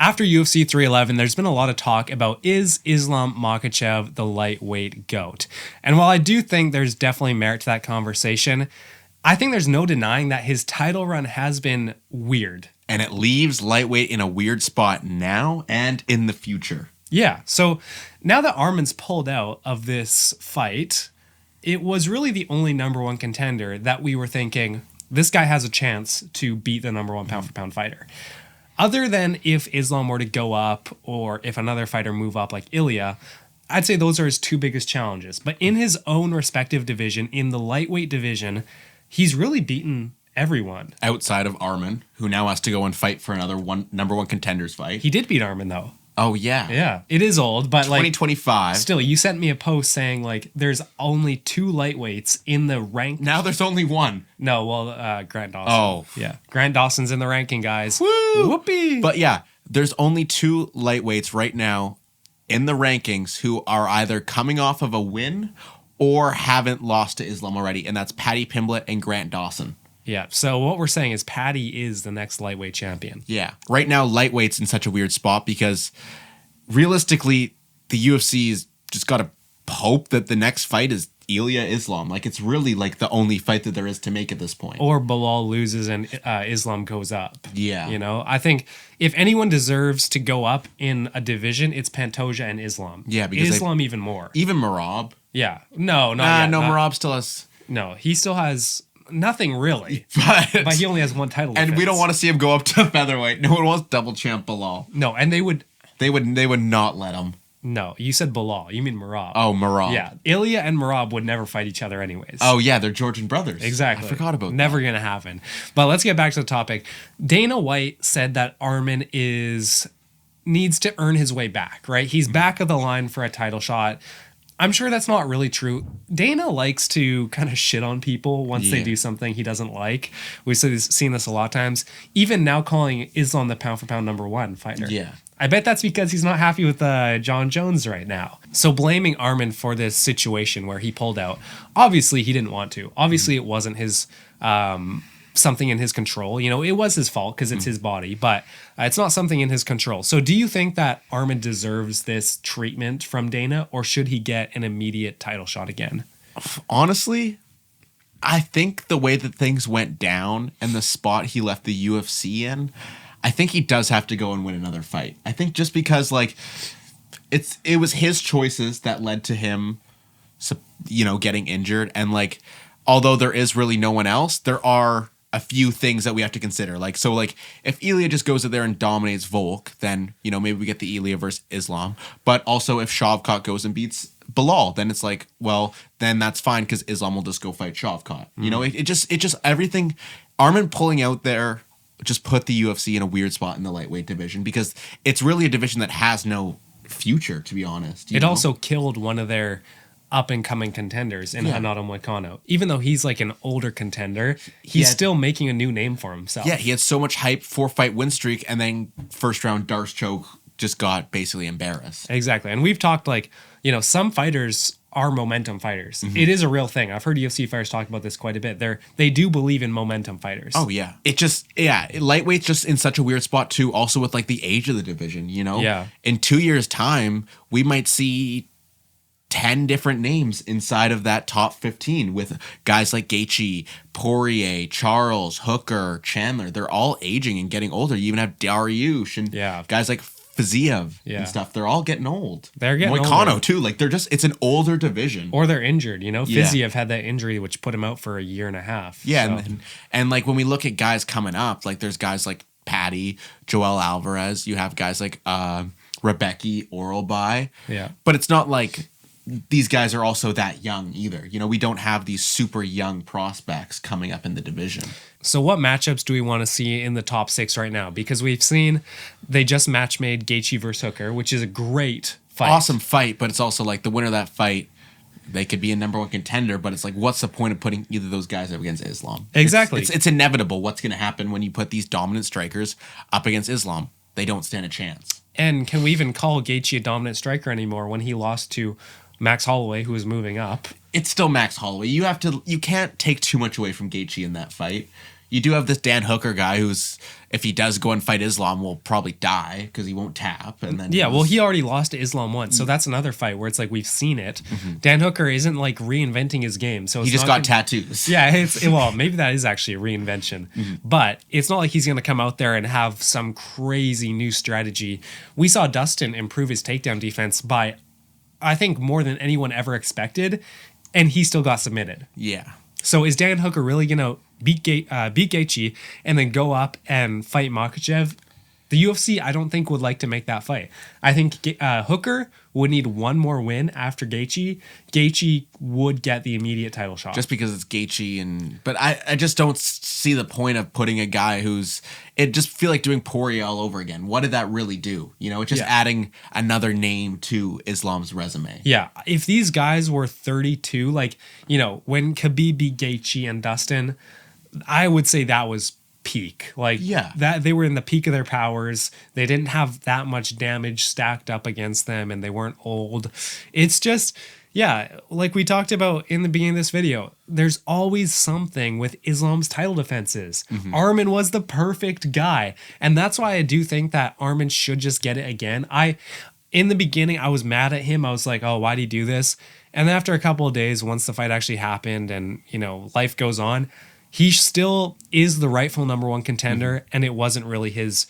after UFC 311, there's been a lot of talk about, is Islam Makhachev the lightweight GOAT? And while I do think there's definitely merit to that conversation, I think there's no denying that his title run has been weird. And it leaves lightweight in a weird spot now and in the future. Yeah, so now that Armin's pulled out of this fight, it was really the only number one contender that we were thinking, this guy has a chance to beat the number one pound-for-pound fighter. Other than if Islam were to go up or if another fighter move up like Ilya, I'd say those are his two biggest challenges. But in his own respective division, in the lightweight division, he's really beaten everyone. Outside of Armin, who now has to go and fight for another number one contenders fight. He did beat Armin, though. Oh, yeah. Yeah, it is old, but 2025. Still, you sent me a post saying, there's only 2 lightweights in the rank. Now there's only one. No, Grant Dawson. Oh. Yeah, Grant Dawson's in the ranking, guys. Woo! Whoopee! But yeah, there's only 2 lightweights right now in the rankings who are either coming off of a win or haven't lost to Islam already, and that's Paddy Pimblett and Grant Dawson. Yeah, so what we're saying is Paddy is the next lightweight champion. Yeah. Right now, lightweight's in such a weird spot because realistically, the UFC's just got to hope that the next fight is Ilya Islam. It's really the only fight that there is to make at this point. Or Bilal loses and Islam goes up. Yeah. I think if anyone deserves to go up in a division, it's Pantoja and Islam. Yeah, because Islam even more. Even Merab. Yeah. No, not yet. No, Merab still has... No, he still has... Nothing really, but he only has one title and defense. We don't want to see him go up to featherweight. No one wants double champ Bilal. No, and they would not let him. No, you said Bilal. You mean Merab. Oh, Merab. Yeah, Ilya and Merab would never fight each other anyways. Oh yeah, they're Georgian brothers. Exactly. I forgot about that. Never gonna happen. But let's get back to the topic. Dana White said that Armin needs to earn his way back. Right, he's back of the line for a title shot. I'm sure that's not really true. Dana likes to kind of shit on people once they do something he doesn't like. We've seen this a lot of times. Even now calling Islam the pound-for-pound number one fighter. Yeah. I bet that's because he's not happy with John Jones right now. So blaming Armin for this situation where he pulled out, obviously he didn't want to. Obviously it wasn't his something in his control. It was his fault because it's his body, but it's not something in his control. So do you think that Armin deserves this treatment from Dana, or should he get an immediate title shot again? Honestly, I think the way that things went down and the spot he left the UFC in, I think he does have to go and win another fight. I think just because it was his choices that led to him, getting injured, and although there is really no one else, there are a few things that we have to consider. If Ilya just goes in there and dominates Volk, then, maybe we get the Ilya versus Islam. But also if Shavkat goes and beats Bilal, then it's then that's fine because Islam will just go fight Shavkat. It just everything. Armin pulling out there just put the UFC in a weird spot in the lightweight division because it's really a division that has no future, to be honest. It also killed one of their up-and-coming contenders in Renato Moicano. Even though he's an older contender, he's still making a new name for himself. Yeah, he had so much hype, 4-fight win streak, and then first round Darce choke just got basically embarrassed. Exactly. And we've talked some fighters are momentum fighters. Mm-hmm. It is a real thing. I've heard UFC fighters talk about this quite a bit. They do believe in momentum fighters. Oh, yeah. Lightweight's just in such a weird spot, too, also with the age of the division, Yeah. In 2 years' time, we might see 10 different names inside of that top 15 with guys like Gaethje, Poirier, Charles, Hooker, Chandler. They're all aging and getting older. You even have Dariush and guys like Fiziev and stuff. They're all getting old. They're getting Moicano older. too. It's an older division. Or they're injured, Fiziev had that injury which put him out for a year and a half. Yeah, so. and when we look at guys coming up, there's guys like Paddy, Joel Alvarez. You have guys like Rebecca Oralby. Yeah. But it's not these guys are also that young either. We don't have these super young prospects coming up in the division. So what matchups do we want to see in the top 6 right now? Because we've seen they just match made Gaethje versus Hooker, which is a great fight. Awesome fight, but it's also the winner of that fight, they could be a number one contender, but it's what's the point of putting either of those guys up against Islam? Exactly. It's inevitable what's going to happen when you put these dominant strikers up against Islam. They don't stand a chance. And can we even call Gaethje a dominant striker anymore when he lost to Max Holloway, who is moving up? It's still Max Holloway. You can't take too much away from Gaethje in that fight. You do have this Dan Hooker guy who's, if he does go and fight Islam, will probably die because he won't tap. And then yeah, well, he already lost to Islam once, so that's another fight where it's like we've seen it. Dan Hooker isn't like reinventing his game, so it's he just not got tattoos. Yeah, well, maybe that is actually a reinvention, but it's not like he's going to come out there and have some crazy new strategy. We saw Dustin improve his takedown defense by, I think, more than anyone ever expected, and he still got submitted. Yeah. So is Dan Hooker really going to beat Gaethje and then go up and fight Makhachev? The UFC, I don't think, would like to make that fight. I think Hooker would need one more win after Gaethje. Gaethje would get the immediate title shot. Just because it's Gaethje, but I just don't see the point of putting a guy who's, it just feel like doing Poirier all over again. What did that really do? You know, it's just adding another name to Islam's resume. Yeah, if these guys were 32, like, you know, when Khabib beat Gaethje and Dustin, I would say that was peak. Like, that they were in the peak of their powers. They didn't have that much damage stacked up against them, and they weren't old. It's just, like we talked about in the beginning of this video, there's always something with Islam's title defenses. Arman was the perfect guy, and that's why I do think that Arman should just get it again. In the beginning, I was mad at him. I was like, oh, why'd he do this? And then after a couple of days, once the fight actually happened and, you know, life goes on, he still is the rightful number one contender, and it wasn't really his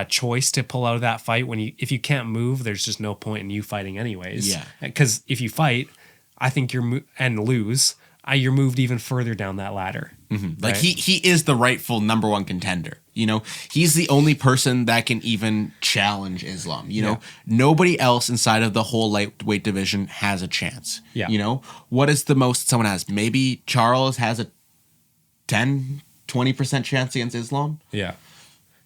choice to pull out of that fight. If you can't move, there's just no point in you fighting anyways. Yeah, because if you fight, I think and lose, you're moved even further down that ladder. Like right? he is the rightful number one contender. You know, he's the only person that can even challenge Islam. You know, nobody else inside of the whole lightweight division has a chance. Yeah, you know, what is the most someone has? Maybe Charles has a 10-20% chance against Islam. Yeah.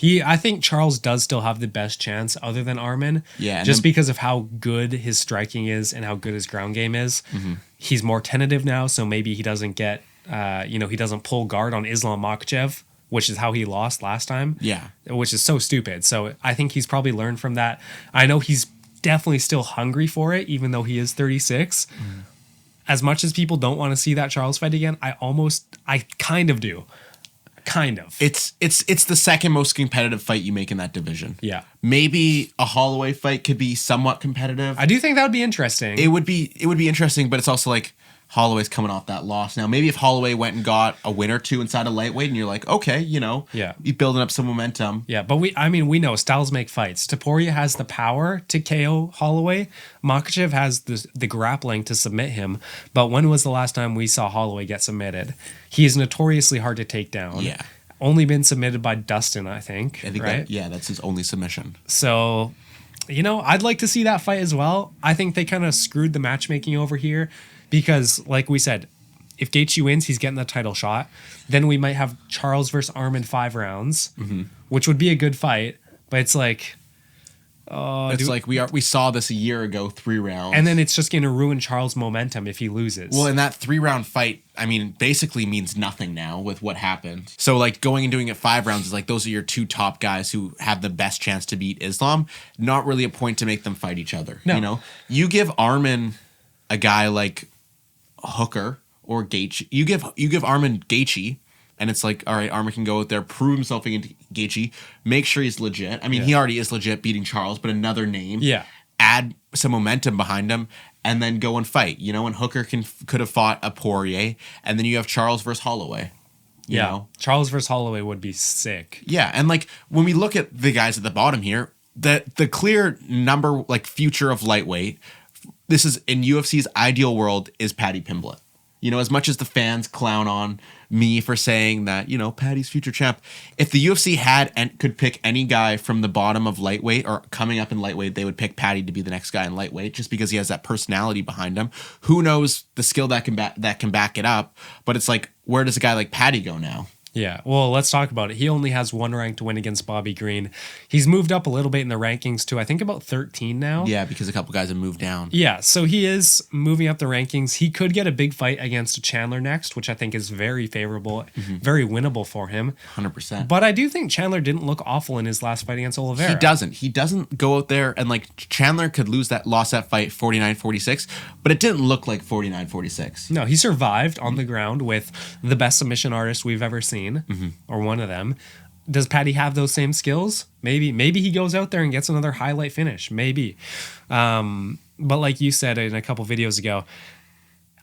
I think Charles does still have the best chance other than Arman. Yeah. Just because of how good his striking is and how good his ground game is. He's more tentative now, so maybe he doesn't get, he doesn't pull guard on Islam Makhachev, which is how he lost last time. Yeah. Which is so stupid. So I think he's probably learned from that. I know he's definitely still hungry for it, even though he is 36. As much as people don't want to see that Charles fight again, I kind of do. Kind of. It's the second most competitive fight you make in that division. Yeah. Maybe a Holloway fight could be somewhat competitive. I do think that would be interesting. It would be interesting, but it's also like Holloway's coming off that loss. Now, maybe if Holloway went and got a win or two inside of lightweight and you're like, okay, you know, you're building up some momentum. Yeah, but we know styles make fights. Topuria has the power to KO Holloway. Makhachev has the grappling to submit him. But when was the last time we saw Holloway get submitted? He is notoriously hard to take down. Yeah. Only been submitted by Dustin, I think. Right? That's his only submission. So, you know, I'd like to see that fight as well. I think they kind of screwed the matchmaking over here. Because, like we said, if Gaethje wins, he's getting the title shot. Then we might have Charles versus Arman 5 rounds, which would be a good fight. But it's like, we saw this a year ago, 3 rounds, and then it's just going to ruin Charles' momentum if he loses. Well, in that 3-round fight, I mean, basically means nothing now with what happened. So, like, going and doing it 5 rounds is like those are your 2 top guys who have the best chance to beat Islam. Not really a point to make them fight each other. No. You know, you give Arman a guy like Hooker or Gaethje. You give Arman Gaethje, and it's like, all right, Arman can go out there, prove himself against Gaethje, make sure he's legit. I mean, he already is legit beating Charles, but another name. Yeah. Add some momentum behind him, and then go and fight. You know, and Hooker could have fought a Poirier, and then you have Charles versus Holloway. You know? Charles versus Holloway would be sick. Yeah, and like when we look at the guys at the bottom here, the clear number like future of lightweight. This is in UFC's ideal world is Paddy Pimblett. You know, as much as the fans clown on me for saying that, you know, Paddy's future champ, if the UFC had and could pick any guy from the bottom of lightweight or coming up in lightweight, they would pick Paddy to be the next guy in lightweight just because he has that personality behind him. Who knows the skill that can back it up? But it's like, where does a guy like Paddy go now? Yeah, well, let's talk about it. He only has 1 ranked win against Bobby Green. He's moved up a little bit in the rankings to, I think, about 13 now. Yeah, because a couple guys have moved down. Yeah, so he is moving up the rankings. He could get a big fight against Chandler next, which I think is very favorable, very winnable for him. 100%. But I do think Chandler didn't look awful in his last fight against Oliveira. He doesn't go out there and like Chandler could lost that fight 49-46, but it didn't look like 49-46. No, he survived on the ground with the best submission artist we've ever seen. train, or one of them. Does Paddy have those same skills? Maybe he goes out there and gets another highlight finish. Maybe. But like you said in a couple videos ago,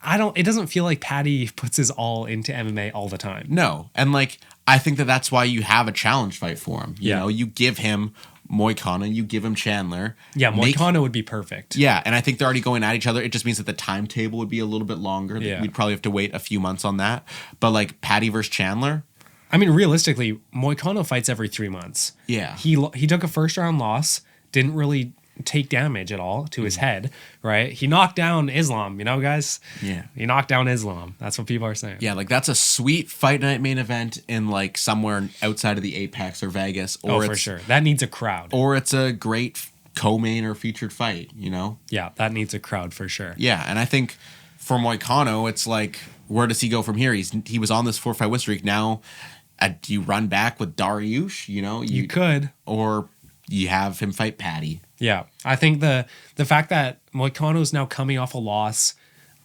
it doesn't feel like Paddy puts his all into MMA all the time. No. And like, I think that's why you have a challenge fight for him. You know, you give him Moicano, you give him Chandler. Yeah, Moicano would be perfect. Yeah, and I think they're already going at each other. It just means that the timetable would be a little bit longer. Yeah. We'd probably have to wait a few months on that. But like Paddy versus Chandler. I mean, realistically, Moicano fights every 3 months. Yeah. He took a first round loss, didn't really take damage at all to his head, right? He knocked down Islam, guys? Yeah. He knocked down Islam. That's what people are saying. Yeah, like that's a sweet fight night main event in like somewhere outside of the Apex or Vegas. Or for sure. That needs a crowd. Or it's a great co-main or featured fight, Yeah, that needs a crowd for sure. Yeah, and I think for Moicano, it's like, where does he go from here? He was on this 4-fight win streak. Now, do you run back with Dariush? You could. Or you have him fight Paddy. Yeah, I think the fact that Moicano is now coming off a loss,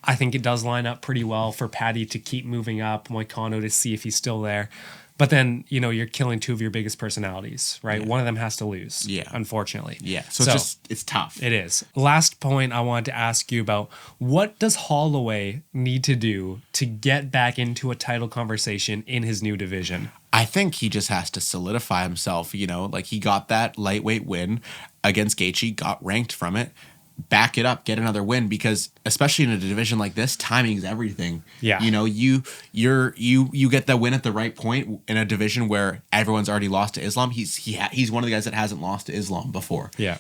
I think it does line up pretty well for Paddy to keep moving up, Moicano to see if he's still there. But then, you're killing 2 of your biggest personalities, right? Yeah. One of them has to lose, unfortunately. Yeah, so it's tough. It is. Last point I wanted to ask you about, what does Holloway need to do to get back into a title conversation in his new division? I think he just has to solidify himself, like he got that lightweight win against Gaethje, got ranked from it. Back it up, get another win, because especially in a division like this, timing is everything. Yeah. You get the win at the right point in a division where everyone's already lost to Islam. He's one of the guys that hasn't lost to Islam before. Yeah.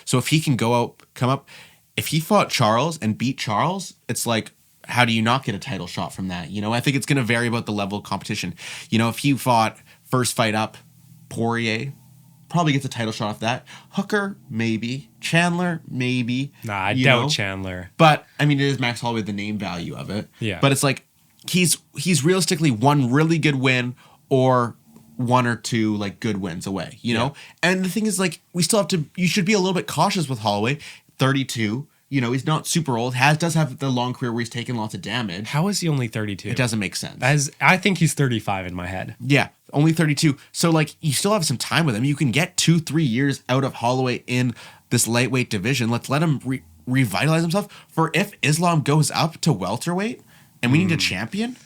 So if he can come up, if he fought Charles and beat Charles, it's like, how do you not get a title shot from that? I think it's going to vary about the level of competition. If he fought first fight up Poirier, probably gets a title shot off that. Hooker, maybe. Chandler, maybe. Nah, I doubt Chandler. But, I mean, it is Max Holloway, the name value of it. Yeah. But it's like, he's realistically one really good win or 1 or 2, like, good wins away, you know? And the thing is, like, you should be a little bit cautious with Holloway. 32. He's not super old. Does have the long career where he's taken lots of damage. How is he only 32? It doesn't make sense. I think he's 35 in my head. Yeah, only 32. So, like, you still have some time with him. You can get 2-3 years out of Holloway in this lightweight division. Let's let him revitalize himself. For if Islam goes up to welterweight and we need a champion,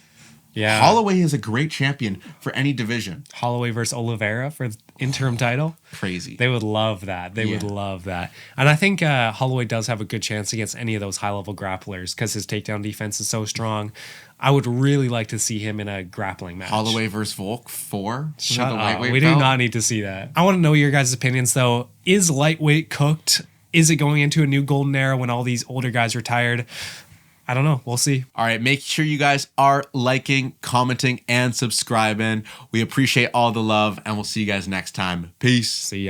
Holloway is a great champion for any division. Holloway versus Oliveira for the interim title. Crazy. They would love that. They would love that. And I think Holloway does have a good chance against any of those high-level grapplers because his takedown defense is so strong. I would really like to see him in a grappling match. Holloway versus Volk 4? Shut up. We do not need to see that. I want to know your guys' opinions, though. Is lightweight cooked? Is it going into a new golden era when all these older guys retired? I don't know. We'll see. All right. Make sure you guys are liking, commenting, and subscribing. We appreciate all the love, and we'll see you guys next time. Peace. See ya.